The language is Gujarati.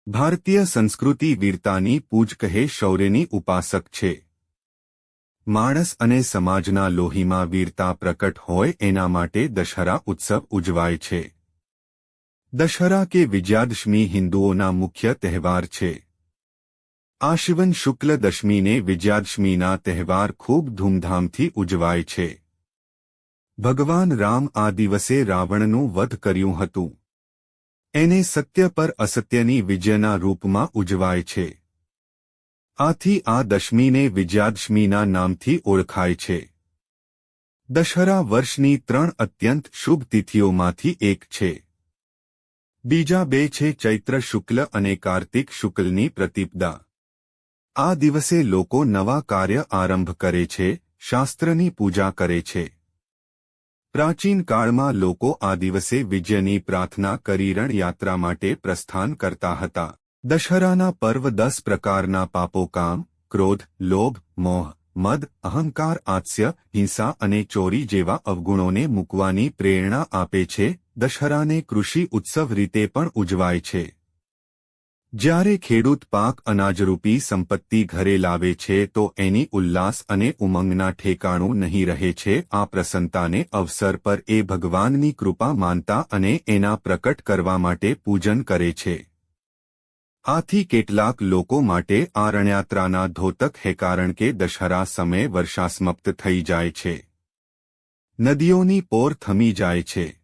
ભારતીય સંસ્કૃતિ વીરતાની પૂજ કહે શૌર્યની ઉપાસક છે. માણસ અને સમાજના લોહીમાં વીરતા પ્રકટ હોય એના માટે દશહરા ઉત્સવ ઉજવાય છે. દશહરા કે વિજયાદશમી હિન્દુઓના મુખ્ય તહેવાર છે. આશ્વિન શુક્લ દશમીને વિજયાદશમીના તહેવાર ખૂબ ધૂમધામથી ઉજવાય છે. ભગવાન રામ આ દિવસે રાવણનું વધ કર્યું હતું. એને સત્ય પર અસત્યની વિજયના રૂપમાં ઉજવાય છે. આથી આ દશમીને વિજયાદશમીના નામથી ઓળખાય છે. દશહરા વર્ષની 3 અત્યંત શુભ તિથિઓમાંથી એક છે. બીજા બે છે ચૈત્ર શુક્લ અને કાર્તિક શુક્લની પ્રતિપદા. આ દિવસે લોકો નવા કાર્ય આરંભ કરે છે, શાસ્ત્રની પૂજા કરે છે. પ્રાચીન કાળમાં લોકો આ દિવસે વિજયની પ્રાર્થના કરી રણયાત્રા માટે પ્રસ્થાન કરતા હતા. દશહરાના પર્વ 10 પ્રકારના પાપો કામ, ક્રોધ, લોભ, મોહ, મદ, અહંકાર, આત્સ્ય, હિંસા અને ચોરી જેવા અવગુણોને મૂકવાની પ્રેરણા આપે છે. દશહરાને કૃષિ ઉત્સવ રીતે પણ ઉજવાય છે. જ્યારે ખેડૂત પાક અનાજરૂપી સંપત્તિ ઘરે લાવે છે તો એની ઉલ્લાસ અને ઉમંગના ઠેકાણું નહીં રહે છે. આ પ્રસન્નતાને અવસર પર એ ભગવાનની કૃપા માનતા અને એના પ્રકટ કરવા માટે પૂજન કરે છે. આથી કેટલાક લોકો માટે આ રણયાત્રાના ધોતક હે કારણ કે દશહરા સમયે વર્ષા સમાપ્ત થઈ જાય છે. નદીઓની પોર થમી જાય છે.